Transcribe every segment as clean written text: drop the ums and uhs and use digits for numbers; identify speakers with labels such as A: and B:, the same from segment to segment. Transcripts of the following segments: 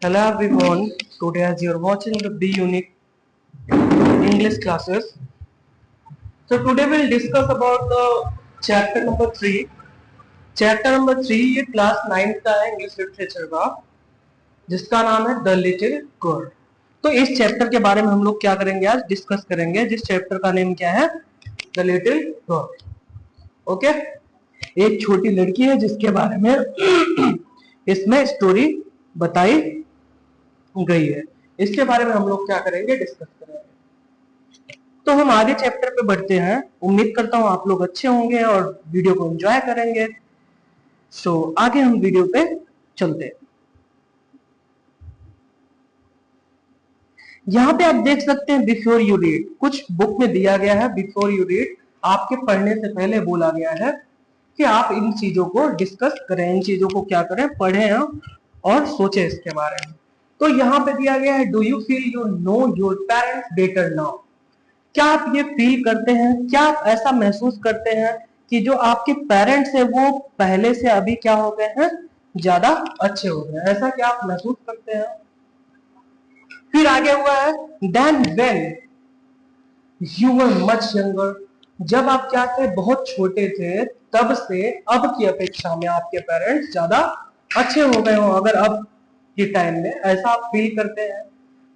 A: Hello everyone, today as you're watching the B unit English classes. So today we'll discuss about the chapter number 3. Chapter number 3 ये class 9th का है English literature का, जिसका नाम है the little girl. तो इस chapter के बारे में हम लोग क्या करेंगे, आज डिस्कस करेंगे, जिस चैप्टर का नेम क्या है, द लिटिल गर्ल। ओके, एक छोटी लड़की है जिसके बारे में इसमें स्टोरी बताई गई है। इसके बारे में हम लोग क्या करेंगे, डिस्कस करेंगे। तो हम आगे चैप्टर पे बढ़ते हैं। उम्मीद करता हूं आप लोग अच्छे होंगे और वीडियो को एंजॉय करेंगे। सो आगे हम वीडियो पे चलते हैं। यहाँ पे आप देख सकते हैं बिफोर यू रीड, कुछ बुक में दिया गया है बिफोर यू रीड, आपके पढ़ने से पहले बोला गया है कि आप इन चीजों को डिस्कस करें, इन चीजों को क्या करें, पढ़ें और सोचें इसके बारे में। तो यहाँ पे दिया गया है, do you feel you know your parents better now. क्या आप ये फील करते हैं, क्या आप ऐसा महसूस करते हैं कि जो आपके पेरेंट्स है वो पहले से अभी क्या हो गए हैं, ज्यादा अच्छे हो गए हैं, ऐसा क्या आप महसूस करते हैं। फिर आगे हुआ है, then when you were much younger, जब आप क्या थे, बहुत छोटे थे, तब से अब की अपेक्षा में आपके पेरेंट्स ज्यादा अच्छे हो गए हो, अगर अब के टाइम में ऐसा आप फील करते हैं।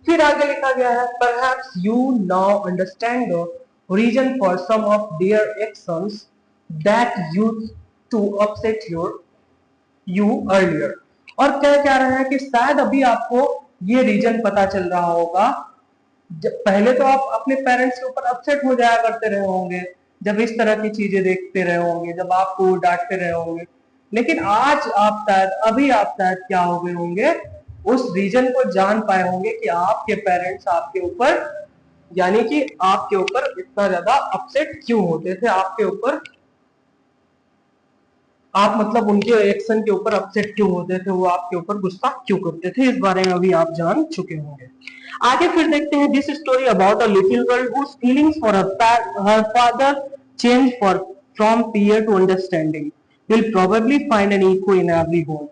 A: फिर आगे लिखा गया है, perhaps you now understand the reason for some of their actions that used to upset you earlier. और कह रहा है कि शायद अभी आपको ये रीजन पता चल रहा होगा, जब पहले तो आप अपने पेरेंट्स के ऊपर अपसेट हो जाया करते रहे होंगे, जब इस तरह की चीजें देखते रहे होंगे, जब आपको डांटते रहे होंगे, लेकिन आज आप शायद, अभी आप शायद क्या हो गए होंगे, उस रीजन को जान पाए होंगे कि आपके पेरेंट्स आपके ऊपर, यानी कि आपके ऊपर इतना ज्यादा अपसेट क्यों होते थे, आपके ऊपर, आप मतलब उनके एक्शन के ऊपर अपसेट क्यों होते थे, वो आपके ऊपर गुस्सा क्यों करते थे, इस बारे में अभी आप जान चुके होंगे। आगे फिर देखते हैं, this story about a little girl whose feelings for her father change for from fear to understanding will probably find an echo in every home.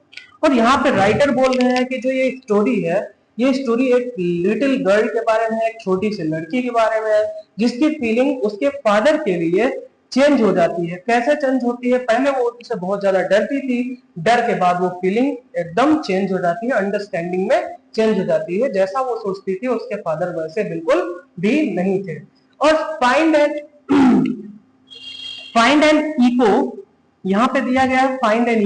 A: और यहाँ पे राइटर बोल रहे हैं कि जो ये स्टोरी है, ये स्टोरी एक लिटिल गर्ल के बारे में है, एक छोटी सी लड़की के बारे में है, जिसकी फीलिंग उसके फादर के लिए चेंज हो जाती है। कैसे चेंज होती है, पहले वो उससे बहुत ज्यादा डरती थी, डर के बाद वो फीलिंग एकदम चेंज हो जाती है, अंडरस्टैंडिंग में चेंज हो जाती है। जैसा वो सोचती थी उसके फादर वैसे बिल्कुल भी नहीं थे। और फाइंड एन इको, यहाँ पे दिया गया है find an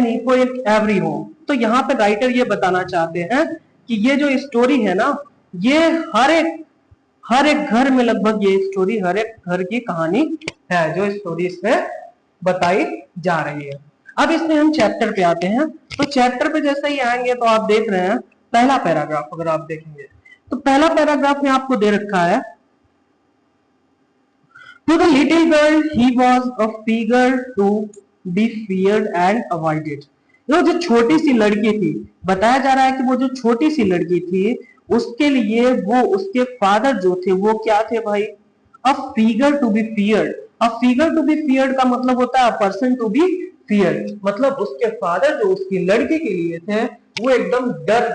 A: echo in every home. तो यहाँ पे राइटर ये बताना चाहते हैं कि ये जो स्टोरी है ना, ये हर एक घर में लगभग ये स्टोरी, हर एक घर की कहानी है जो स्टोरी इसमें बताई जा रही है। अब इसमें हम चैप्टर पे आते हैं। तो चैप्टर पे जैसे ही आएंगे तो आप देख रहे हैं पहला पैराग्राफ, अगर आप देखेंगे तो पहला पैराग्राफ में आपको दे रखा है, to the little girl he was a figure to be feared and avoided. जो छोटी सी लड़की थी, बताया जा रहा है कि वो जो छोटी सी लड़की थी उसके लिए वो उसके फादर जो थे वो क्या थे भाई, a figure to be feared. A figure to be feared का मतलब होता है a person to be feared, मतलब उसके फादर जो उसकी लड़की के लिए थे वो एकदम डर,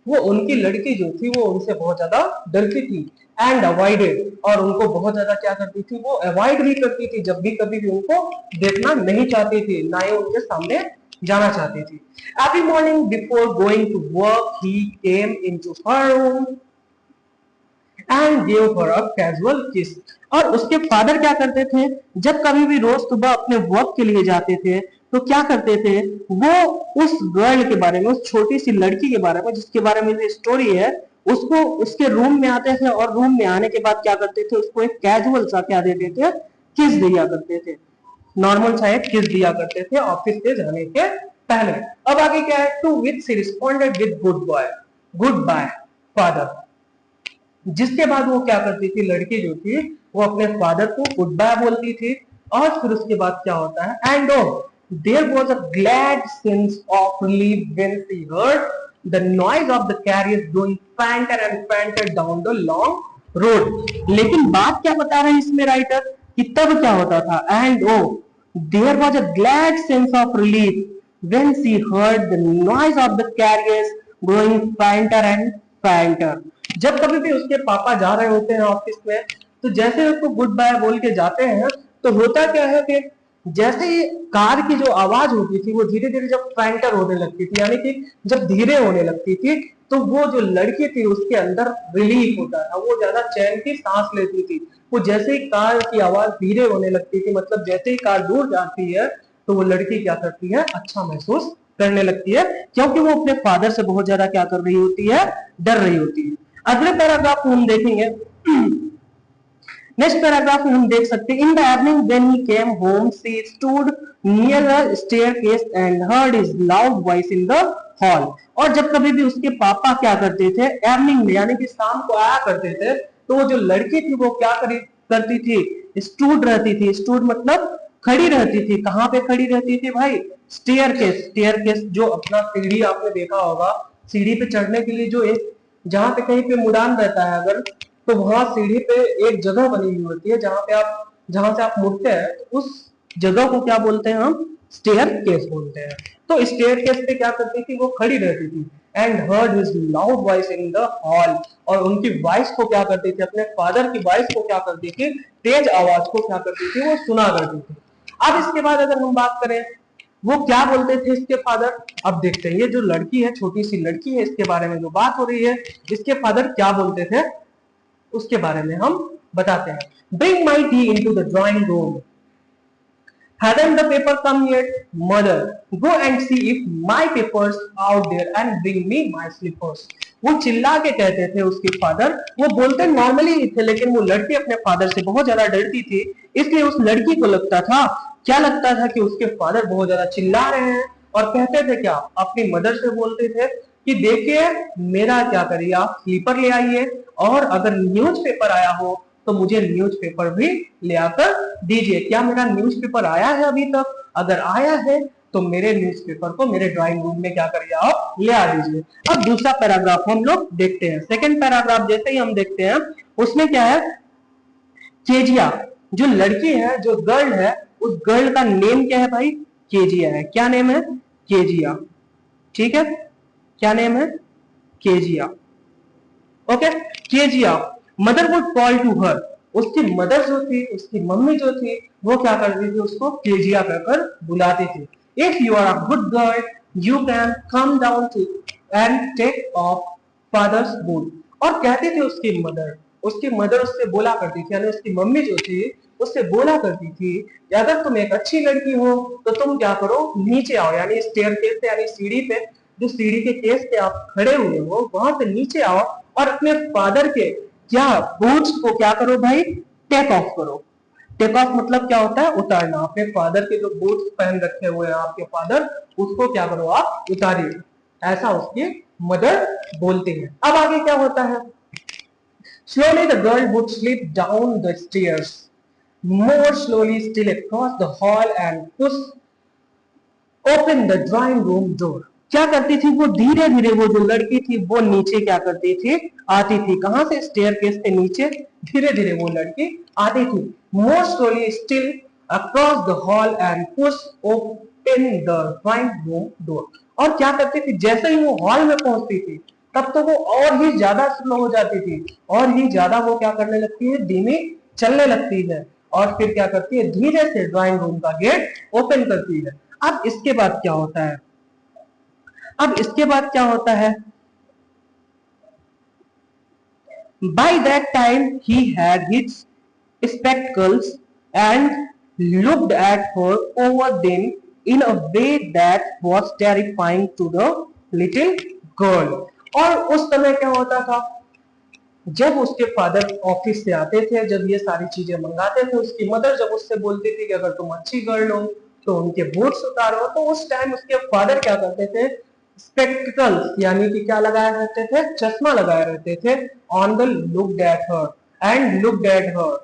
A: वो उनकी लड़की जो थी वो उनसे बहुत ज्यादा डरती थी, एंड अवॉइडेड, और उनको बहुत ज्यादा क्या करती थी, वो अवॉइड भी करती थी, जब भी कभी भी उनको देखना नहीं चाहती थी, ना ही उनके सामने जाना चाहती थी। Every morning before going to work he came into her room and give her a casual kiss. और उसके फादर क्या करते थे, जब कभी भी रोज सुबह अपने वर्क के लिए जाते थे तो क्या करते थे, वो उस गर्ल के बारे में, उस छोटी सी लड़की के बारे में जिसके बारे में ये स्टोरी है, उसको उसके रूम में आते थे और रूम में आने के बाद क्या करते थे, उसको एक कैजुअल सा क्या देते थे, किस दिया करते थे, नॉर्मल सा एक किस दिया करते थे ऑफिस से जाने के पहले। अब आगे क्या है, to which she responded with goodbye father. जिसके बाद वो क्या करती थी, लड़की जो थी वो अपने फादर को गुड बाय बोलती थी। और फिर उसके बाद क्या होता है, and there was a glad sense of relief when she heard the noise of the carriers going fainter and fainter down the long road. लेकिन बात क्या बता रहे हैं इसमें राइटर, कि तब क्या होता था, and there was a glad sense of relief when she heard the noise of the carriers growing fainter and fainter। जब कभी भी उसके पापा जा रहे होते हैं ऑफिस में, तो जैसे उसको गुड बाय बोल के जाते हैं, तो होता क्या है कि जैसे ही कार की जो आवाज होती थी वो धीरे धीरे जब फैंटर होने लगती थी, यानी कि जब धीरे होने लगती थी, तो वो जो लड़की थी उसके अंदर रिलीफ होता था, वो ज्यादा चैन की सांस लेती थी। वो जैसे ही कार की आवाज धीरे होने लगती थी, मतलब जैसे ही कार दूर जाती है, तो वो लड़की क्या करती है, अच्छा महसूस करने लगती है, क्योंकि वो अपने फादर से बहुत ज्यादा क्या कर रही होती है, डर रही होती है। अगले पैराग्राफ को हम देखेंगे। नेक्स्ट पैराग्राफ में हम देख सकते हैं, in the evening when he came home she stood near the staircase and heard his loud voice in the hall. और जब कभी भी उसके पापा क्या करते थे, इवनिंग में यानी कि शाम को आया करते थे, तो वो जो लड़की थी वो क्या करती थी, स्टूड रहती थी। स्टूड मतलब खड़ी रहती थी। कहाँ पे खड़ी रहती थी भाई, स्टेयरकेस। स्टेयरकेस जो अपना सीढ़ी आपने देखा होगा, सीढ़ी पे चढ़ने के लिए जो एक जहां पे कहीं पे मुड़ान रहता है अगर, तो वहां सीढ़ी पे एक जगह बनी हुई होती है जहां से आप मुड़ते हैं, उस जगह को क्या बोलते हैं हम, स्टेयर केस बोलते हैं। तो स्टेयर केस पे क्या करती थी, वो खड़ी रहती थी। And heard his loud voice in the hall, और उनकी वॉइस को क्या करती थी, अपने फादर की वॉइस को क्या करती थी, तेज आवाज को क्या करती थी, वो सुना करती थी। अब इसके बाद अगर हम बात करें वो क्या बोलते थे इसके फादर, अब देखते हैं ये जो लड़की है, छोटी सी लड़की है, इसके बारे में जो बात हो रही है, इसके फादर क्या बोलते थे उसके बारे में हम बताते हैं। Bring my T into the drawing room, hasn't the paper come yet? Mother, go and see if my paper's out there and bring me my slippers। वो चिल्ला के कहते थे उसके फादर, वो बोलते नॉर्मली ही थे, लेकिन वो लड़की अपने फादर से बहुत ज्यादा डरती थी, इसलिए उस लड़की को लगता था, क्या लगता था कि उसके फादर बहुत ज्यादा चिल्ला रहे हैं, और कहते थे क्या, अपनी मदर से बोलते थे कि देखिए मेरा क्या करिए, आप स्लीपर ले आइए, और अगर न्यूज़पेपर आया हो तो मुझे न्यूज़पेपर भी ले आकर दीजिए। क्या मेरा न्यूज़पेपर आया है अभी तक? अगर आया है तो मेरे न्यूज़पेपर को मेरे ड्राइंग रूम में क्या करिए, आप ले आ दीजिए। अब दूसरा पैराग्राफ हम लोग देखते हैं। सेकंड पैराग्राफ जैसे ही हम देखते हैं, उसमें क्या है, केजिया जो लड़की है, जो गर्ल है, उस गर्ल का नेम क्या है भाई, केजिया है। क्या नेम है, केजिया। ठीक है, क्या नेम है, Kezia. Okay, Kezia mother would call to her, उसकी मदर जो थी, उसकी मम्मी जो थी, वो क्या करती थी, उसको केजिया कहकर बुलाती थी। If you are a good girl you can come down to and take off father's boot. और कहती थी उसकी मदर उससे बोला करती थी, यानी उसकी मम्मी जो थी उससे बोला करती थी, अगर तुम एक अच्छी लड़की हो तो तुम क्या करो, नीचे आओ, यानी स्टेयरकेस से, यानी सीढ़ी पे, जो सीढ़ी के केस पे आप खड़े हुए हो वहां से नीचे आओ, और अपने फादर के क्या बूट्स को क्या करो भाई, टेक ऑफ करो। टेक ऑफ मतलब क्या होता है, उतारना। अपने फादर के जो बूट्स पहन रखे हुए हैं आपके फादर, उसको क्या करो, आप उतारिए, ऐसा उसकी मदर बोलती है। अब आगे क्या होता है, slowly the girl would slip down the stairs more slowly still across the hall and push open the drawing room door। क्या करती थी वो, धीरे धीरे वो जो लड़की थी वो नीचे क्या करती थी, आती थी। कहां से, स्टेयरकेस के नीचे धीरे धीरे वो लड़की आती थी। मोर slowly still across the hall and push open the drawing room door. और क्या करती थी, जैसे ही वो हॉल में पहुंचती थी तब तो वो और ही ज्यादा स्लो हो जाती थी, और ही ज्यादा वो क्या करने लगती है, धीमी चलने लगती है, और फिर क्या करती है, धीरे से ड्राइंग रूम का गेट ओपन करती है। अब इसके बाद क्या होता है, अब इसके बाद क्या होता है, by that time he had his spectacles and looked at her over them in a way that was terrifying to the little girl। और उस समय क्या होता था, जब उसके फादर ऑफिस से आते थे, जब ये सारी चीजें मंगाते थे, उसकी मदर जब उससे बोलती थी कि अगर तुम अच्छी गर्ल हो तो उनके बूट्स उतारो, तो उस टाइम उसके फादर क्या करते थे, स्पेक्टिकल्स यानी कि क्या लगाए रहते थे, चश्मा लगाए रहते थे, on the look at her and look at her,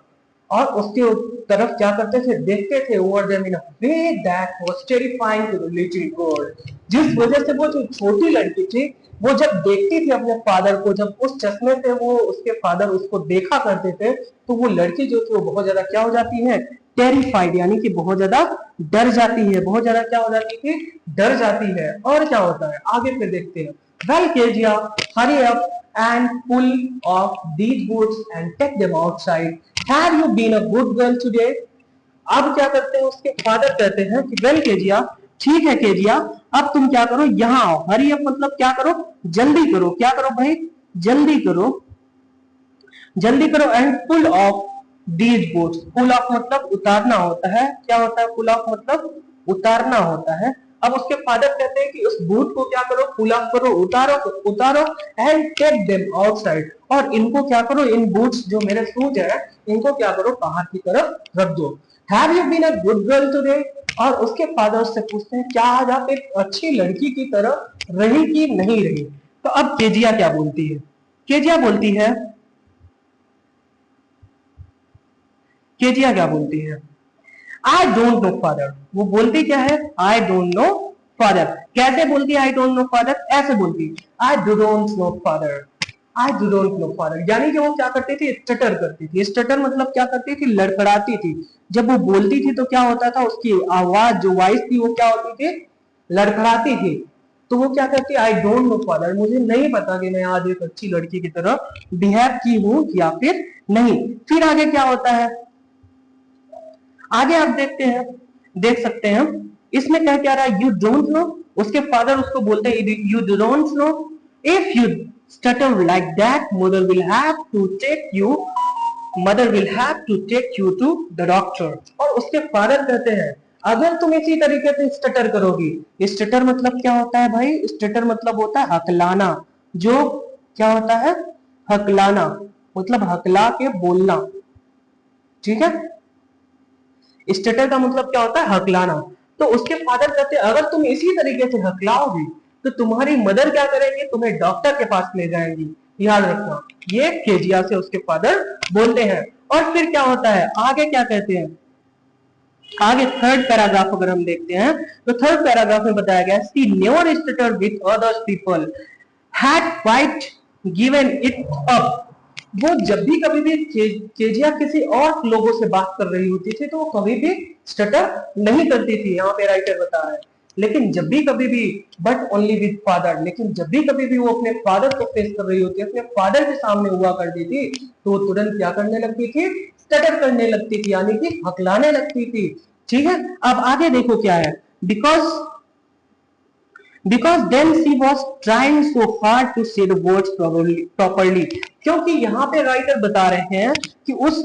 A: और उसके तरफ क्या करते थे, देखते थे, over them in a way that was terrifying to the little girl. जिस वजह से वो जो छोटी लड़की थी वो जब देखती थी अपने फादर को, जब उस चश्मे से वो उसके फादर उसको देखा करते थे, तो वो लड़की जो थी वो बहुत ज्यादा क्या हो जाती है, टेरिफाइड, यानी कि बहुत ज्यादा डर जाती है, बहुत ज्यादा क्या हो जाती थी, डर जाती है। और क्या होता है आगे फिर देखते हैं, Well, Kezia, hurry up and pull off these boots and take them outside. Have you been a good girl today? अब क्या करते हैं, उसके फादर कहते हैं कि वेल केजिया, ठीक है केजिया, अब तुम क्या करो, यहाँ आओ। हरी अप मतलब क्या करो, जल्दी करो। क्या करो भाई, जल्दी करो, जल्दी करो। And pull off these boots, pull off मतलब उतारना होता है। क्या होता है पुल ऑफ मतलब, उतारना होता है। अब उसके फादर कहते हैं कि उस बूट को क्या करो, पुल ऑफ करो, उतारो, उतारो। एंड टेक देम आउटसाइड, और इनको क्या करो, इन बूट्स जो मेरे शूज है, इनको क्या करो, बाहर की तरफ रख दो। Have you been a good girl today? और उसके फादर से पूछते हैं क्या आज आप एक अच्छी लड़की की तरह रही कि नहीं रही? तो अब केजिया क्या बोलती है, केजिया बोलती है, केजिया क्या बोलती है, आई डोंट नो फादर। वो बोलती क्या है, आई डोंट नो फादर। कैसे बोलती है आई डोंट नो फादर? ऐसे बोलती, I don't know father, I don't know father. यानी कि वो क्या करती थी, स्टटर करती थी। स्टटर मतलब क्या करती थी, लड़खड़ाती थी। जब वो बोलती थी तो क्या होता था, उसकी आवाज जो वॉइस थी वो क्या होती थी, लड़खड़ाती थी। तो वो क्या करती, आई डोंट नो फादर, मुझे नहीं पता कि मैं आज एक अच्छी लड़की की तरह बिहेव की हूं या फिर नहीं। फिर आगे क्या होता है, आगे आप देखते हैं, देख सकते हैं इसमें क्या क्या रहा है, यू डोंट नो। उसके फादर उसको बोलते हैं you don't know, if you stutter like that mother will have to take you, mother will have to take you to the doctor. और उसके फादर कहते हैं अगर तुम इसी तरीके से स्टटर करोगी, स्टटर मतलब क्या होता है भाई, स्टटर मतलब होता है हकलाना। जो क्या होता है, हकलाना, मतलब हकला के बोलना, ठीक है। स्टटर का मतलब क्या होता है, हकलाना। तो उसके फादर कहते हैं अगर तुम इसी तरीके से हकलाओगी तो तुम्हारी मदर क्या करेंगे, तुम्हें डॉक्टर के पास ले जाएंगी, याद रखना। ये केजिया से उसके फादर बोलते हैं। और फिर क्या होता है, आगे क्या कहते हैं, आगे थर्ड पैराग्राफ अगर हम देखते हैं तो थर्ड पैराग्राफ में बताया गया she never stuttered with others people, had quite given it up. वो जब भी कभी भी केजिया किसी और लोगों से बात कर रही होती थी तो वो कभी भी स्टटर नहीं करती थी, यहाँ पे राइटर बता रहे हैं। लेकिन जब भी कभी भी, बट ओनली विद फादर, लेकिन जब भी कभी भी वो अपने फादर को फेस कर रही होती है, अपने फादर के सामने हुआ करती थी, तो वो तुरंत क्या करने लगती थी, स्टटर करने लगती थी, यानी कि हकलाने लगती थी। ठीक है, अब आगे देखो क्या है, because because then she was trying so hard to say the words properly। क्योंकि यहाँ पे राइटर बता रहे हैं कि उस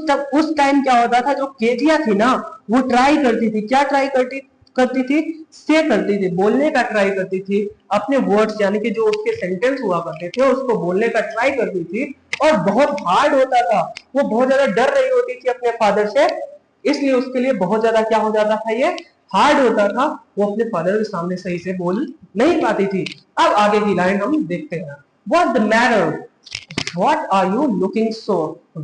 A: टाइम क्या होता था, जो केजिया थी ना वो ट्राई करती थी, क्या ट्राई करती थी, से करती थी, बोलने का ट्राई करती थी, अपने वर्ड्स यानी कि जो उसके सेंटेंस हुआ करते थे उसको बोलने का ट्राई करती थी, और बहुत हार्ड होता था। वो बहुत ज्यादा डर रही होती थी अपने फादर से, इसलिए उसके लिए बहुत ज्यादा क्या हो जाता था, ये हार्ड होता था। वो अपने फादर के सामने सही से बोल नहीं पाती थी। अब आगे की लाइन हम देखते हैं, what the matter, what are you looking so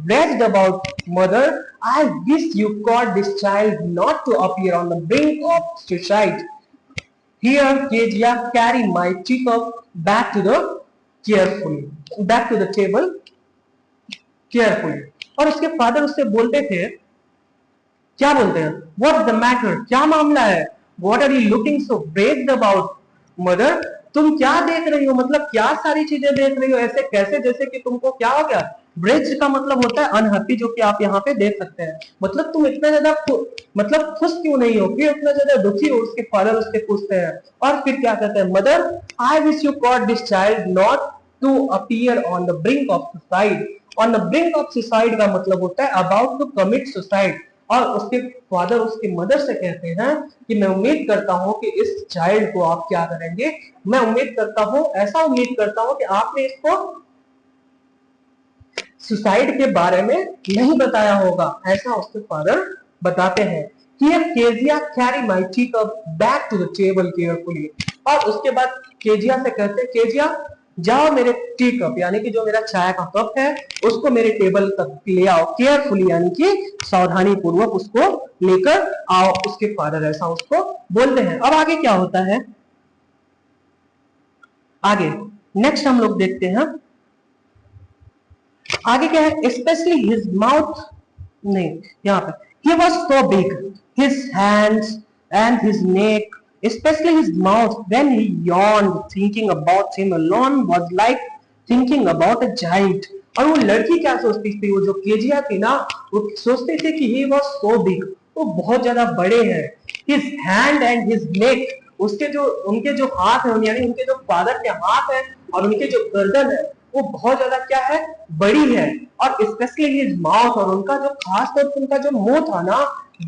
A: wretched about, mother? I wish you caught this child not to appear on the brink of suicide. Here Kezia carry my teacup back to the back to the table carefully। और उसके father उससे बोलते थे, क्या बोलते हैं, what the matter, क्या मामला है, what are you looking so braked about mother, तुम क्या देख रही हो, मतलब क्या सारी चीजें देख रही हो ऐसे कैसे, जैसे कि तुमको क्या हो गया। ब्रेक्ड का मतलब होता है अनहैप्पी, जो कि आप यहाँ पे देख सकते हैं। मतलब तुम इतना ज्यादा मतलब खुश क्यों नहीं हो, क्यों इतना ज्यादा दुखी हो, उसके फादर उसके पूछते हैं। और फिर क्या कहते हैं, mother I wish you caught this child not to appear on the brink of suicide. On the brink of suicide का मतलब होता है अबाउट टू कमिट सुसाइड। और उसके फादर उसकी मदर से कहते हैं कि मैं उम्मीद करता हूं कि इस चाइल्ड को आप क्या करेंगे, मैं उम्मीद करता हूं, ऐसा उम्मीद करता हूं कि आपने इसको सुसाइड के बारे में नहीं बताया होगा, ऐसा उसके फादर बताते हैं। Here Kezia carry my teacup back to the table carefully। और उसके बाद केजिया से कहते हैं, केजिया जाओ मेरे टी कप यानी कि जो मेरा चाय का कप है उसको मेरे टेबल तक ले आओ, केयरफुली यानी कि सावधानी पूर्वक उसको लेकर आओ। उसके फादर ऐसा उसको बोलते हैं। अब आगे क्या होता है, आगे नेक्स्ट हम लोग देखते हैं आगे क्या है, स्पेशली हिज माउथ, नहीं यहाँ पे, he was so big, his hands and his neck especially his mouth when he yawned. Thinking about him alone was like thinking about a giant. और वो लड़की क्या सोचती थी, वो जो केजिया थी ना, वो सोचती थी कि he was so big, वो बहुत ज्यादा बड़े हैं. His hand and his neck, उसके जो उनके जो हाथ है, यानी उनके जो फादर के हाथ है और उनके जो गर्दन है वो बहुत ज्यादा क्या है, बड़ी है. और स्पेशली हिज माउथ, और उनका जो खास तौर पर उनका जो मुंह था ना,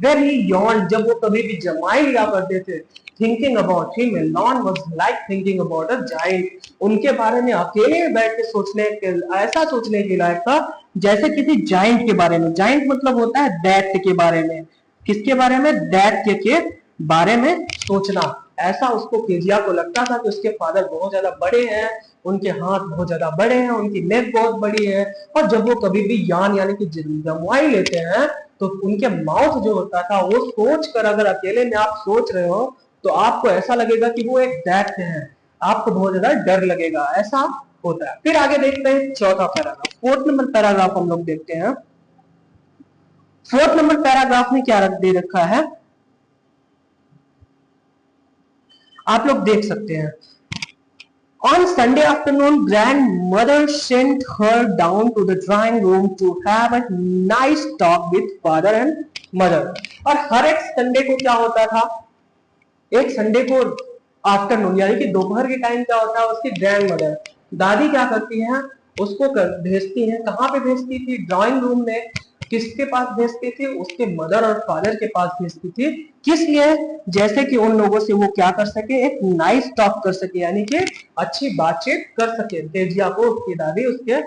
A: when he yawned, जब वो कभी भी जमाई लिया करते थे, thinking about him alone was like thinking about a giant. उनके बारे में अकेले बैठ के सोचने के, ऐसा सोचने के लायक था जैसे किसी जाइंट के बारे में. जाइंट मतलब होता है दैत्य के बारे में. किसके बारे में? दैत्य के बारे में सोचना. ऐसा उसको केजिया को लगता था कि उसके फादर बहुत ज्यादा बड़े हैं, उनके हाथ बहुत ज्यादा बड़े हैं, उनकी नेक बहुत बड़ी है. और जब वो कभी भी यान यानी कि जमुआई लेते हैं तो उनके माउथ जो होता था, वो सोच कर, अगर अकेले में आप सोच रहे हो तो आपको ऐसा लगेगा कि वो एक दैत्य है, आपको बहुत ज्यादा डर लगेगा. ऐसा होता है. फिर आगे देखते हैं चौथा पैराग्राफ. फोर्थ नंबर पैराग्राफ हम लोग देखते हैं. फोर्थ नंबर पैराग्राफ में क्या दे रखा है आप लोग देख सकते हैं. On Sunday afternoon, grandmother sent her down to the drawing room to have a nice talk with father and mother. और हर एक संडे को क्या होता था, एक संडे को आफ्टरनून यानी कि दोपहर के टाइम क्या होता है, उसकी ग्रैंड मदर दादी क्या करती हैं, उसको भेजती हैं. कहाँ पे भेजती थी? ड्राइंग रूम में. किसके पास भेजती थी? उसके मदर और फादर के पास भेजती थी. किस लिए? जैसे कि उन लोगों से वो क्या कर सके, एक नाइस टॉक कर सके, यानी कि अच्छी बातचीत कर सके. तेजिया को उसकी दादी उसके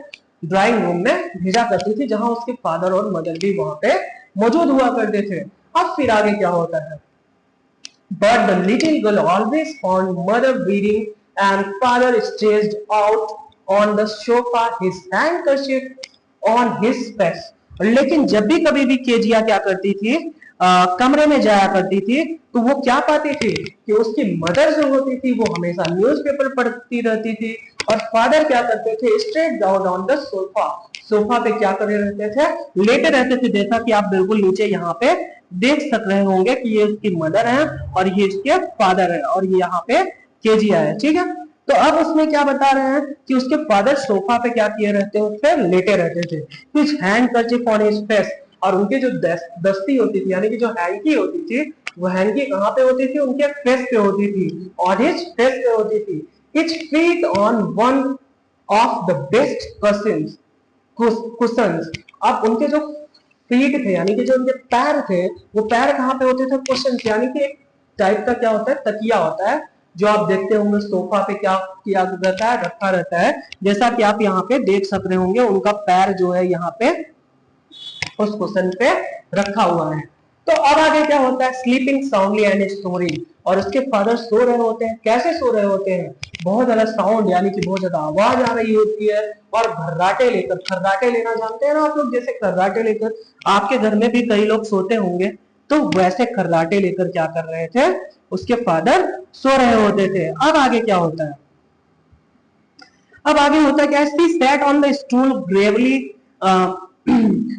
A: ड्राइंग रूम में भेजा करती थी, जहां उसके फादर और मदर भी वहां पे मौजूद हुआ करते थे. अब फिर आगे क्या होता है? But the little girl always found mother reading and father stretched out on the sofa, his handkerchief on his face. लेकिन जब भी कभी भी केजिया क्या करती थी, कमरे में जाया करती थी, तो वो क्या पाती थी कि उसकी मदर जो होती थी वो हमेशा न्यूज़पेपर पढ़ती रहती थी, और फादर क्या करते थे, straight down on the sofa, sofa पे क्या करे रहते थे, लेटे रहते थे. जैसा कि आप बिल्कुल नीचे यहाँ पे देख सक रहे होंगे कि ये उसकी मदर है और ये इसके फादर है, और ये यहाँ पे केजिया है. ठीक है. तो अब उसमें क्या बता रहे हैं कि उसके फादर सोफा पे क्या किए रहते थे, लेटे रहते थे. हिज हैंडकर्चिफ ऑन हिज फेस, और उनकी जो दस्ती होती थी यानी कि जो हैंकी होती थी, वो हैंकी कहाँ पे होती थी? उनके फेस पे होती थी, और हिज फेस पे होती थी. His feet on one of the best cushions. अब उनके जो फीट थे यानी कि जो उनके पैर थे, वो पैर कहाँ पे होते थे? कुशन, यानी कि एक टाइप का क्या होता है, तकिया होता है, जो आप देखते होंगे सोफा पे क्या किया रहता है, रखा रहता है. जैसा कि आप यहाँ पे देख सक रहे होंगे, उनका पैर जो है यहाँ पे उस कुशन पे रखा हुआ है. तो अब आगे क्या होता है? Sleeping soundly and snoring. और उसके फादर सो रहे होते हैं. कैसे सो रहे होते हैं? बहुत ज्यादा साउंड यानी कि बहुत ज्यादा आवाज आ रही होती है, और खर्राटे लेकर. खर्राटे लेना जानते हैं ना आप लोग? जैसे खर्राटे लेकर आपके घर में भी कई लोग सोते होंगे, तो वैसे खर्राटे लेकर क्या कर रहे थे, उसके फादर सो रहे होते थे. अब आगे क्या होता है? अब आगे होता है क्या? She sat on the stool gravely.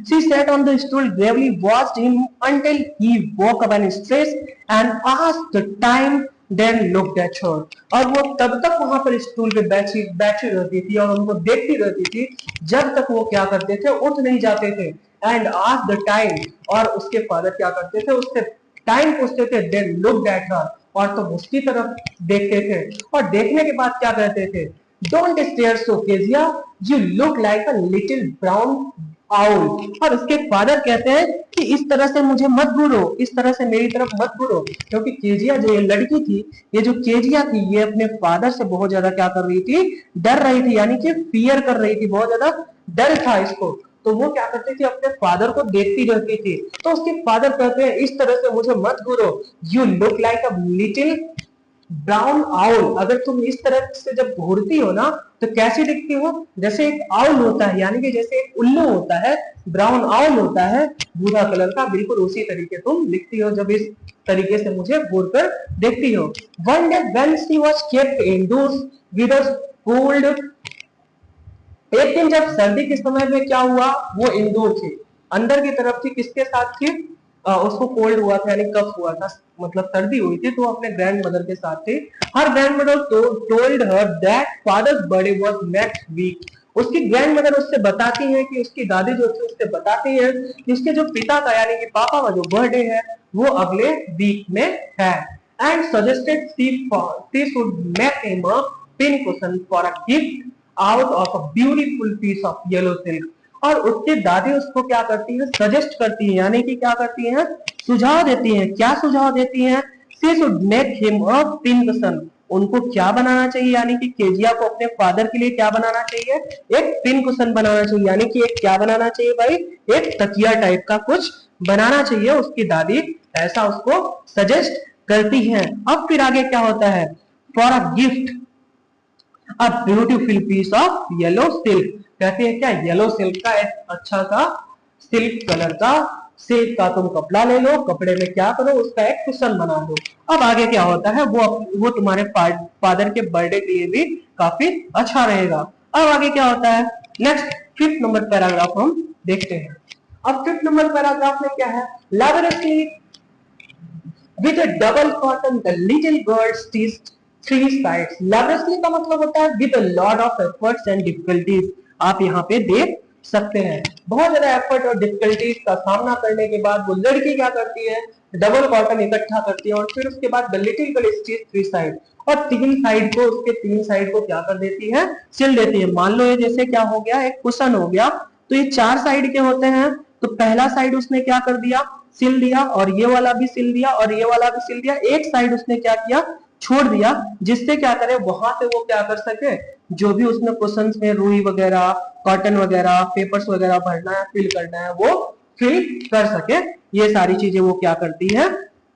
A: She sat on the stool gravely, watched him until he woke up and stretched and asked the time, then looked at her. और वो तब तक वहां पर स्टूल पे बैठी बैठी रहती थी और उनको देखती रहती थी जब तक वो क्या करते थे, उठ नहीं जाते थे. एंड asked the time, और उसके फादर क्या करते थे, उससे टाइम पूछते थे. then looked at her, और तो उसकी तरफ देखते थे, और देखने के बाद क्या कहते थे? Don't stare so, Kezia. You look like a little brown owl. और उसके फादर कहते हैं कि इस तरह से मुझे मत घूरो, इस तरह से मेरी तरफ मत घूरो. क्योंकि केजिया जो ये लड़की थी, ये जो केजिया थी, ये अपने फादर से बहुत ज्यादा क्या कर रही थी, डर रही थी, यानी कि फियर कर रही थी, बहुत ज्यादा डर था इसको. तो वो क्या करती थी, अपने फादर को देखती रहती थी. तो उसके फादर कहते हैं इस तरह से मुझे मत घूरो. You look like a little brown owl. अगर तुम इस तरह से जब घूरती हो ना, तो कैसी दिखती हो? जैसे एक आउल होता है, यानी कि जैसे एक उल्लू होता है, ब्राउन आउल होता है भूरा कलर का, बिल्कुल उसी तरीके तुम दिखती हो जब इस तरीके से मुझे घूर कर देखती हो. One day when she was kept indoors with a cold. एक दिन जब सर्दी के समय में क्या हुआ, वो इंडोर थी, अंदर की तरफ थी. किसके साथ थी? उसको कोल्ड हुआ था यानी कफ हुआ था, मतलब सर्दी हुई थी, तो अपने ग्रैंड मदर के साथ थी। Her grandmother told her that father's birthday was next week. उसकी ग्रैंड मदर उससे बताती है कि उसकी दादी जो थी उससे बताती है कि उसके जो पिता का यानी कि पापा का जो बर्थडे है वो अगले वीक में है। And suggested she should make him a pin cushion for a gift out of a beautiful piece of yellow silk. और उसकी दादी उसको क्या करती है, सजेस्ट करती है, यानी कि क्या करती है, सुझाव देती है। क्या सुझाव देती है, she should make him a pin cushion. उनको क्या बनाना चाहिए, यानी कि केजिया को अपने फादर के लिए क्या बनाना चाहिए, एक पिन कुशन बनाना चाहिए, यानी कि एक क्या बनाना चाहिए भाई, एक तकिया टाइप का कुछ बनाना चाहिए। उसकी दादी ऐसा उसको सजेस्ट करती है। अब फिर आगे क्या होता है, for a gift a beautiful piece of yellow silk. कहते हैं क्या, येलो सिल्क का एक अच्छा सा सिल्क कलर का सिल्क का तुम कपड़ा ले लो, कपड़े में क्या करो, उसका एक कुशन बना दो। अब आगे क्या होता है, वो तुम्हारे फादर के बर्थडे के लिए भी काफी अच्छा रहेगा। अब आगे क्या होता है, नेक्स्ट 5th नंबर पैराग्राफ हम देखते हैं। अब 5th नंबर पैराग्राफ में क्या है, laboratory with a double cotton the little girl stitched three sides। laboriously का मतलब होता है with a lot of efforts and difficulties। आप यहाँ पे देख सकते हैं बहुत ज्यादा एफर्ट और डिफिकल्टीज का सामना करने के बाद वो लड़की क्या करती है, डबल कॉटन इकट्ठा करती है और फिर उसके बाद the little girl stitch three side, और तीन साइड को, उसके तीन साइड को क्या कर देती है, सिल देती है। मान लो ये जैसे क्या हो गया, एक कुशन हो गया, तो ये चार साइड के होते हैं, तो पहला साइड उसने क्या कर दिया, सिल दिया, और ये वाला भी सिल दिया, और ये वाला भी सिल दिया। एक साइड उसने क्या किया, छोड़ दिया, जिससे क्या करे, वहां से वो क्या कर सके, जो भी उसमें क्वेश्चन में रुई वगैरह, कॉटन वगैरह, पेपर्स वगैरह भरना है, फिल करना है, वो फिल कर सके। ये सारी चीजें वो क्या करती है,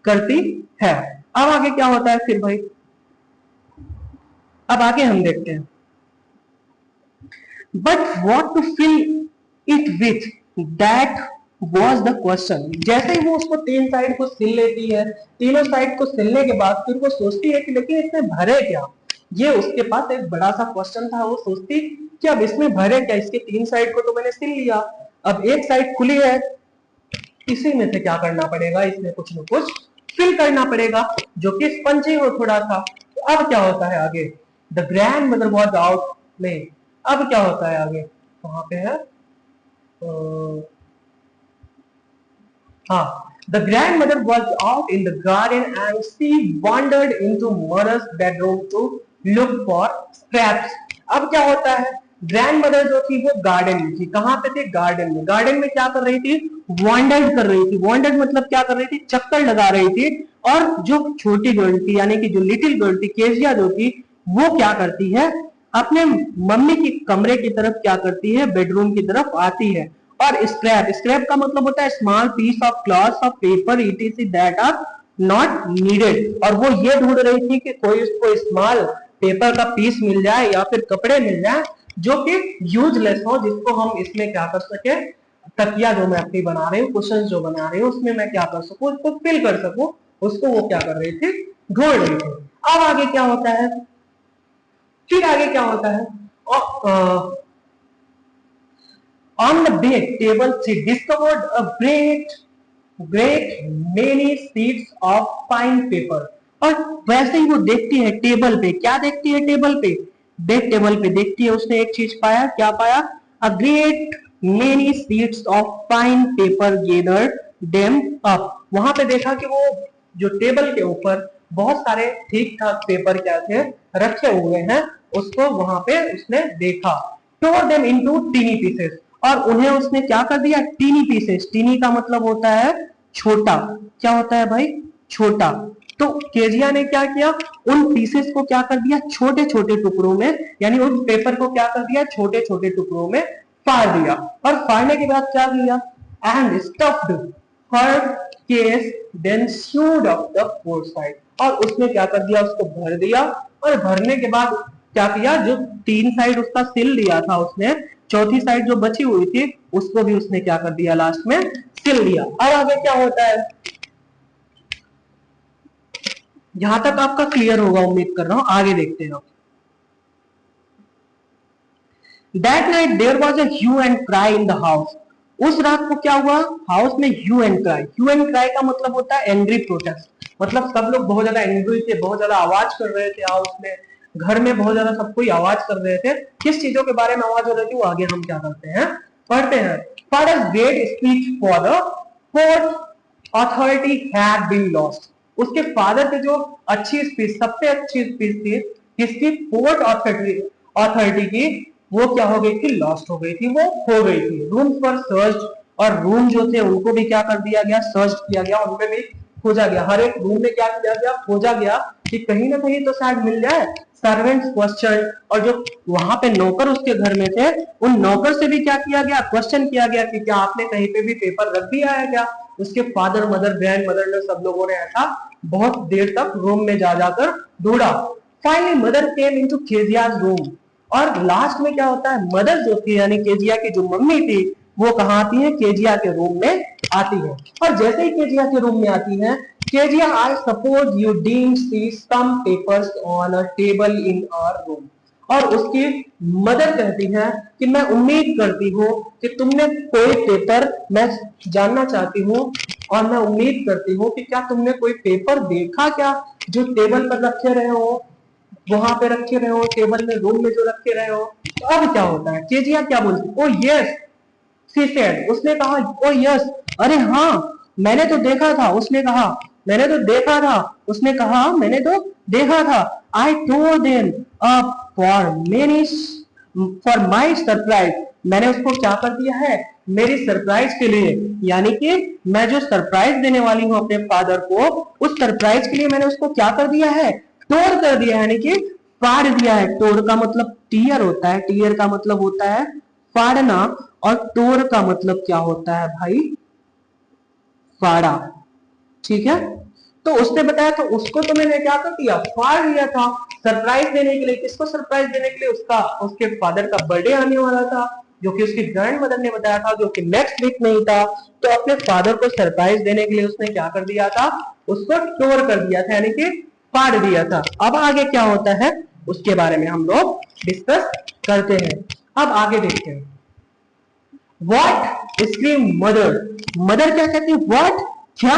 A: करती है। अब आगे क्या होता है फिर भाई, अब आगे हम देखते हैं, but what to fill it with, that was the question. जैसे ही वो उसको तीन साइड को सिल लेती है, तीनों साइड को सिलने के बाद फिर वो सोचती है कि लेकिन इसमें भरे क्या, ये उसके पास एक बड़ा सा क्वेश्चन था। वो सोचती कि अब इसमें भरे क्या, इसके तीन साइड को तो मैंने सिल लिया, अब एक साइड खुली है, इसी में से क्या करना पड़ेगा, इसमें कुछ न कुछ फिल करना पड़ेगा, जो कि स्पंजी हो थोड़ा था। तो अब क्या होता है आगे, the grand mother was out में। अब क्या होता है आगे, वहां पे है, हाँ, the grandmother was out in the garden and she wandered into mother's bedroom to look for scraps। अब क्या होता है, ग्रैंड मदर जो थी वो गार्डन में थी। कहां पे थी, गार्डन में। गार्डन में क्या कर रही थी, वॉन्डर्ड कर रही थी। वॉन्डर्ड मतलब क्या कर रही थी, चक्कर लगा रही थी। और जो छोटी गर्ल थी, यानी कि जो लिटिल गर्ल थी, केजिया जो थी, वो क्या करती है, अपने मम्मी की कमरे की तरफ क्या करती है, बेडरूम की तरफ आती है। और स्क्रैप, स्क्रैप का मतलब होता है small piece of cloth of paper ETC that are not needed. और वो ये ढूंढ रही थी कि कोई उसको स्मॉल पेपर का पीस मिल जाए या फिर कपड़े मिल जाए जो कि यूजलेस हो, जिसको हम इसमें क्या कर सके, तकिया जो मैं अपनी बना रही हूँ, क्वेश्चन जो बना रही हूँ, उसमें मैं क्या कर सकूं, उसको फिल कर सकूं। उसको वो क्या कर रही थी, ढूंढ रही थी। अब आगे क्या होता है, फिर आगे क्या होता है, on the bed table she discovered a great many sheets of fine paper। और वैसे ही वो देखती है टेबल पे, क्या देखती है टेबल पे, बेड टेबल पे देखती है, उसने एक चीज पाया, क्या पाया, a great many sheets of fine paper gathered them up. वहां पे देखा कि वो जो टेबल के ऊपर बहुत सारे ठीक ठाक पेपर क्या थे, रखे हुए हैं, उसको वहां पे उसने देखा। tore them into teeny pieces। और उन्हें उसने क्या कर दिया, टीनी पीसेस। टीनी का मतलब होता है छोटा, क्या होता है भाई, छोटा। तो केजिया ने क्या किया, उन पीसेस को क्या कर दिया, छोटे छोटे टुकड़ों में, यानी उस पेपर को क्या कर दिया, छोटे छोटे टुकड़ों में फाड़ दिया। और फाड़ने के बाद क्या किया, and stuffed her case then sewed off the four side. और उसने क्या कर दिया, उसको भर दिया। और भरने के बाद क्या किया, जो तीन साइड उसका सिल दिया था उसने, चौथी साइड जो बची हुई थी उसको भी उसने क्या कर दिया, लास्ट में सिल दिया। अब आगे क्या होता है, यहां तक आपका क्लियर होगा उम्मीद कर रहा हूं, आगे देखते हैं। That night there was a hue and cry in the house। उस रात को क्या हुआ, हाउस में hue and cry. Hue and cry का मतलब होता है एंग्री प्रोटेस्ट, मतलब सब लोग बहुत ज्यादा एंग्री थे, बहुत ज्यादा आवाज कर रहे थे हाउस में, घर में बहुत ज्यादा सब कोई आवाज कर रहे थे। किस चीजों के बारे में आवाज हो रही थी वो आगे हम क्या करते हैं, पढ़ते हैं। Father great speech for the fourth authority had been lost. उसके फादर की जो अच्छी स्पीच, सबसे अच्छी स्पीच थी किसकी, फोर्थ अथॉरिटी की, वो क्या हो गई थी, लॉस्ट हो गई थी, वो हो गई थी। रूम पर सर्च, और रूम जो थे उनको भी क्या कर दिया गया, सर्च किया गया, उनमें भी खोजा गया, हर एक रूम में क्या किया गया, खोजा गया कि कहीं ना कहीं तो शायद मिल जाए। सर्वेंट्स क्वेश्चन, और जो वहां पे नौकर उसके घर में थे उन नौकर से भी क्या किया गया, क्वेश्चन किया गया कि क्या आपने कहीं पे भी पेपर रख दिया है क्या। उसके फादर मदर ग्रैंड मदर ने, सब लोगों ने ऐसा बहुत देर तक रूम में जा जाकर ढूंढा। Finally mother came into Keziah's room, और लास्ट में क्या होता है, मदर जो थी यानी केजिया की जो मम्मी थी वो कहाँ आती है, केजिया के रूम में आती है। और जैसे ही केजिया के रूम में आती है, Kezia I suppose you did see some papers on a table in our room. और उसकी मदर कहती है कि मैं उम्मीद करती हूँ कि तुमने कोई पेपर, मैं जानना चाहती हूँ और मैं उम्मीद करती हूँ कि क्या तुमने कोई पेपर देखा क्या, जो टेबल पर रखे रहे हो, वहां पे रखे रहे हो, टेबल में रूम में जो रखे रहे हो। तो अब क्या होता है, केजिया क्या बोलती, ओ यस शी सेड, उसने कहा ओ यस, अरे हाँ मैंने तो देखा था, उसने कहा मैंने तो देखा था, उसने कहा मैंने तो देखा था। I told them for many, for my surprise, मैंने उसको क्या कर दिया है, मेरी सरप्राइज के लिए, यानी कि मैं जो सरप्राइज देने वाली हूँ अपने फादर को, उस सरप्राइज के लिए मैंने उसको क्या कर दिया है, तोड़ कर दिया, यानी कि फाड़ दिया है। तोड़ का मतलब टीयर होता है, टीयर का मतलब होता है फाड़ना, और तोड़ का मतलब क्या होता है भाई, फाड़ा, ठीक है। तो उसने बताया, तो उसको तो मैंने क्या कर दिया, फाड़ दिया था, सरप्राइज देने के लिए। किसको सरप्राइज देने के लिए, उसका, उसके फादर का बर्थडे आने वाला था, जो कि उसकी ग्रैंड मदर ने बताया था, जो कि नेक्स्ट वीक में ही था। तो अपने फादर को सरप्राइज देने के लिए उसने क्या कर दिया था, उसको तोड़ कर दिया था, यानी कि फाड़ दिया था। अब आगे क्या होता है उसके बारे में हम लोग डिस्कस करते हैं। अब आगे देखते हैं, व्हाट स्क्रीम मदर, मदर क्या कहती है, व्हाट, क्या,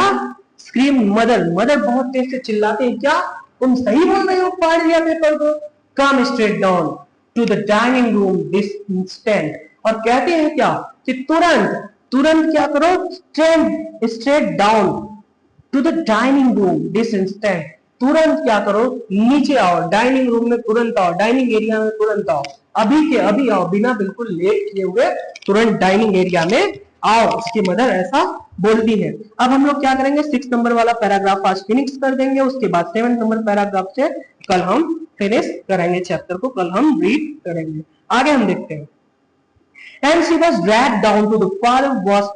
A: स्क्रीम मदर, मदर बहुत तेज से चिल्लाते हैं, क्या तुम सही बोल रहे हो, फाड़ दिया पेपर को। Come straight down to the dining room this instant, और कहते हैं क्या कि तुरंत, तुरंत क्या करो, straight straight down to the dining room this instant, तुरंत क्या करो, नीचे आओ, डाइनिंग रूम में तुरंत आओ, डाइनिंग एरिया में तुरंत आओ, अभी के अभी आओ, बिना बिल्कुल लेट किए हुए तुरंत डाइनिंग एरिया में आओ। उसकी मदर ऐसा बोलती है। अब हम लोग क्या करेंगे, 6 नंबर वाला पैराग्राफ आज फिनिश कर देंगे, उसके बाद 7 नंबर पैराग्राफ से कल हम फिनिश करेंगे, चैप्टर को कल हम रीड करेंगे। आगे हम देखते हैं, and she was dragged down to the father was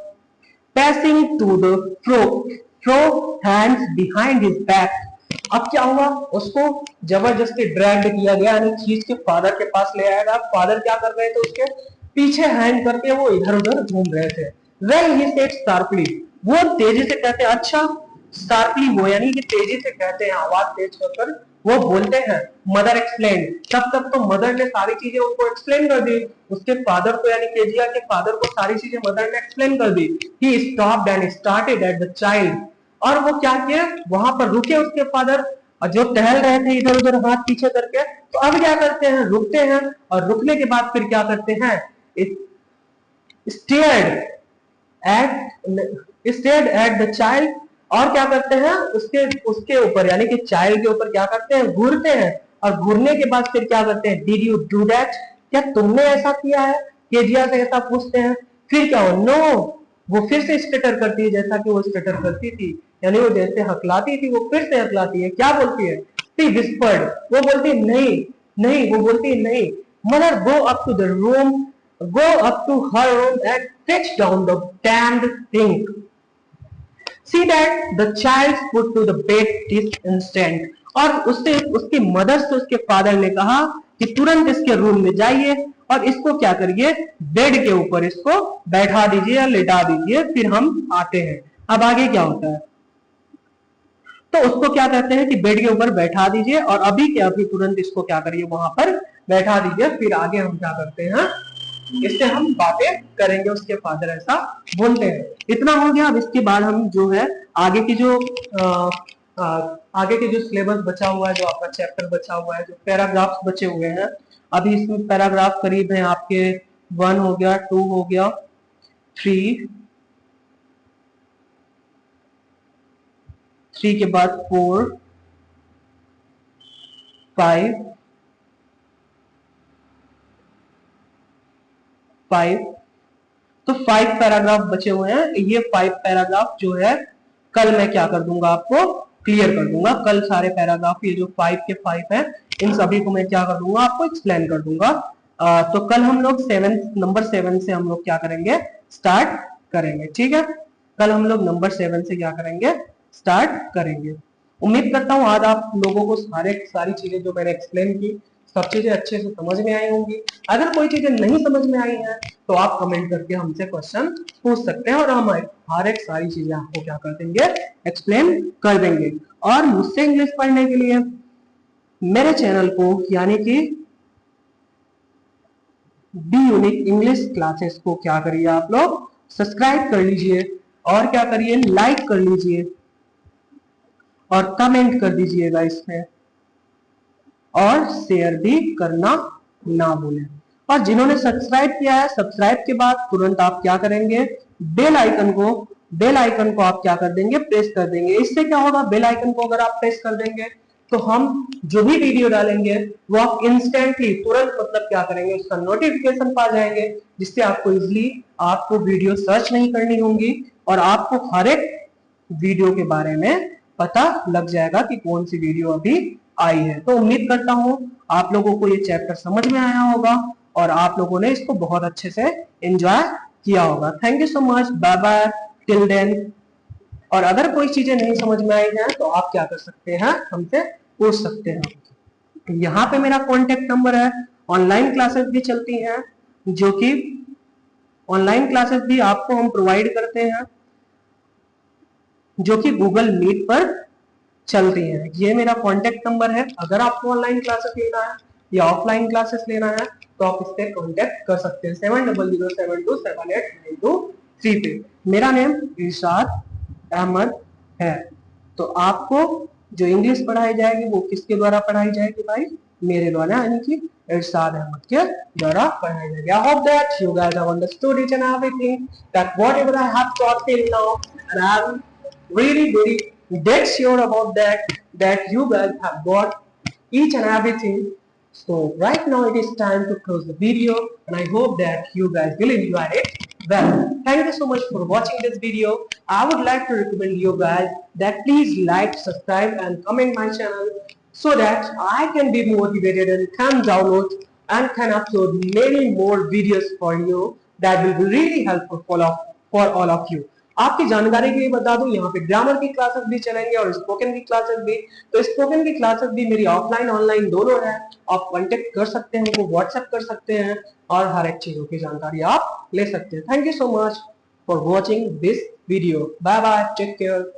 A: passing to the throw hands behind his back। अब क्या हुआ, उसको जबरदस्ती ड्रैग किया गया, यानी खींच के फादर के पास ले आया गया। फादर क्या कर रहे थे, उसके पीछे हैंड करके वो इधर उधर घूम रहे थे। वेल ही सेड शार्पली, वो तेजी से कहते हैं, अच्छा शार्पली वो यानी कि तेजी से कहते हैं, आवाज तेज कर वो बोलते हैं। मदर एक्सप्लेन, तब तक तो मदर ने सारी चीजें उनको एक्सप्लेन कर दी, उसके फादर को यानी केजिया के फादर को सारी चीजें मदर ने एक्सप्लेन कर दी। He stopped and started at the child, और वो क्या किए, वहां पर रुके उसके फादर, और जो टहल रहे थे इधर उधर हाथ पीछे करके। तो अब क्या करते हैं, रुकते हैं, और रुकने के बाद फिर क्या करते हैं, स्टेयर्ड एट द चाइल्ड, और क्या करते हैं, उसके उसके ऊपर यानी कि चाइल्ड के ऊपर क्या करते हैं, घूरते हैं, और घूरने के बाद फिर क्या करते हैं, डिड यू डू दैट, क्या तुमने ऐसा किया है, केजिया से ऐसा पूछते हैं। फिर क्या हो, नो, वो फिर से स्टटर करती है जैसा कि वो स्टटर करती थी, यानी वो जैसे हकलाती थी वो फिर से हकलाती है। क्या बोलती है, शी विस्पर्ड, वो बोलती है नहीं नहीं, वो बोलती है नहीं। Mother go up to the room, go up to her room and fetch down the damned thing। See that the child put to the bed this instant। और उससे उसकी मदर से उसके फादर ने कहा कि तुरंत इसके रूम में जाइए और इसको क्या करिए, बेड के ऊपर इसको बैठा दीजिए या लेटा दीजिए, फिर हम आते हैं। अब आगे क्या होता है, तो उसको क्या कहते हैं कि बेड के ऊपर बैठा दीजिए और अभी क्या, अभी तुरंत इसको क्या करिए, वहां पर बैठा दीजिए। फिर आगे हम क्या करते हैं, इससे हम बातें करेंगे, उसके फादर ऐसा बोलते हैं। इतना हो गया। अब इसके बाद हम जो है आगे की जो आगे के जो सिलेबस बचा हुआ है, जो आपका चैप्टर बचा हुआ है, जो पैराग्राफ्स बचे हुए हैं, अभी इसमें पैराग्राफ करीब है आपके 1 हो गया, 2 हो गया, 3 के बाद 4 5 तो 5 पैराग्राफ बचे हुए हैं। ये 5 पैराग्राफ जो है कल मैं क्या कर दूंगा, आपको क्लियर कर दूंगा। कल सारे पैराग्राफ ये जो 5 के 5 हैं, इन सभी को मैं क्या कर दूंगा, आपको एक्सप्लेन कर दूंगा। तो कल हम लोग नंबर 7 से हम लोग क्या करेंगे, स्टार्ट करेंगे। ठीक है, कल हम लोग नंबर 7 से क्या करेंगे, स्टार्ट करेंगे। उम्मीद करता हूँ आज आप लोगों को सारी चीजें जो मैंने एक्सप्लेन की, सब चीजें अच्छे से समझ में आई होंगी। अगर कोई चीजें नहीं समझ में आई है तो आप कमेंट करके हमसे क्वेश्चन पूछ सकते हैं, और हम हर एक सारी चीजें आपको क्या कर देंगे, एक्सप्लेन कर देंगे। और मुझसे इंग्लिश पढ़ने के लिए मेरे चैनल को यानी कि बी यूनिक इंग्लिश क्लासेस को क्या करिए, आप लोग सब्सक्राइब कर लीजिए, और क्या करिए, लाइक कर लीजिए, और कमेंट कर दीजिएगा इसमें, और शेयर भी करना ना भूलें। और जिन्होंने सब्सक्राइब किया है, सब्सक्राइब के बाद तुरंत आप क्या करेंगे, बेल आइकन को आप क्या कर देंगे, प्रेस कर देंगे। इससे क्या होगा, बेल आइकन को अगर आप प्रेस कर देंगे तो हम जो भी वीडियो डालेंगे वो आप इंस्टेंटली तुरंत मतलब क्या करेंगे, उसका नोटिफिकेशन पा जाएंगे, जिससे आपको इजिली आपको वीडियो सर्च नहीं करनी होंगी, और आपको हर एक वीडियो के बारे में पता लग जाएगा कि कौन सी वीडियो अभी आई है। तो उम्मीद करता हूं आप लोगों को ये चैप्टर समझ में आया होगा, और आप लोगों ने इसको बहुत अच्छे से एंजॉय किया होगा। Thank you so much, bye bye, till then. और अगर कोई चीजें नहीं समझ में आई है तो आप क्या कर सकते हैं, हमसे पूछ सकते हैं। यहाँ पे मेरा कॉन्टेक्ट नंबर है। ऑनलाइन क्लासेस भी चलती हैं, जो कि ऑनलाइन क्लासेस भी आपको हम प्रोवाइड करते हैं, जो कि गूगल मीट पर चलती है। ये मेरा कॉन्टेक्ट नंबर है। अगर आपको ऑनलाइन क्लासेस लेना है या ऑफलाइन क्लासेस लेना है तो आप इस पे कॉन्टेक्ट कर सकते हैं 7007278923 पे। मेरा नेम इरशाद अहमद है। तो आपको जो इंग्लिश पढ़ाई जाएगी वो किसके द्वारा पढ़ाई जाएगी भाई, मेरे द्वारा, यानी कि इरशाद अहमद के द्वारा पढ़ाई जाएगी। I hope that you guys have understood each and everything, that whatever I have taught till now, and I am really very dead sure about that you guys have got each and everything. So right now it is time to close the video, and I hope that you guys will enjoy it well. Thank you so much for watching this video. I would like to recommend you guys that please like, subscribe and comment my channel, so that I can be motivated and can download and can upload many more videos for you that will be really helpful for all of you. आपकी जानकारी के लिए बता दूं, यहाँ पे grammar की classes भी चलेंगे और स्पोकन की क्लासेस भी। तो स्पोकन की क्लासेस भी मेरी ऑफलाइन ऑनलाइन दोनों है। आप कांटेक्ट कर सकते हैं, उनको व्हाट्सएप कर सकते हैं, और हर एक चीजों की जानकारी आप ले सकते हैं। Thank you so much for watching this video. Bye bye, take care.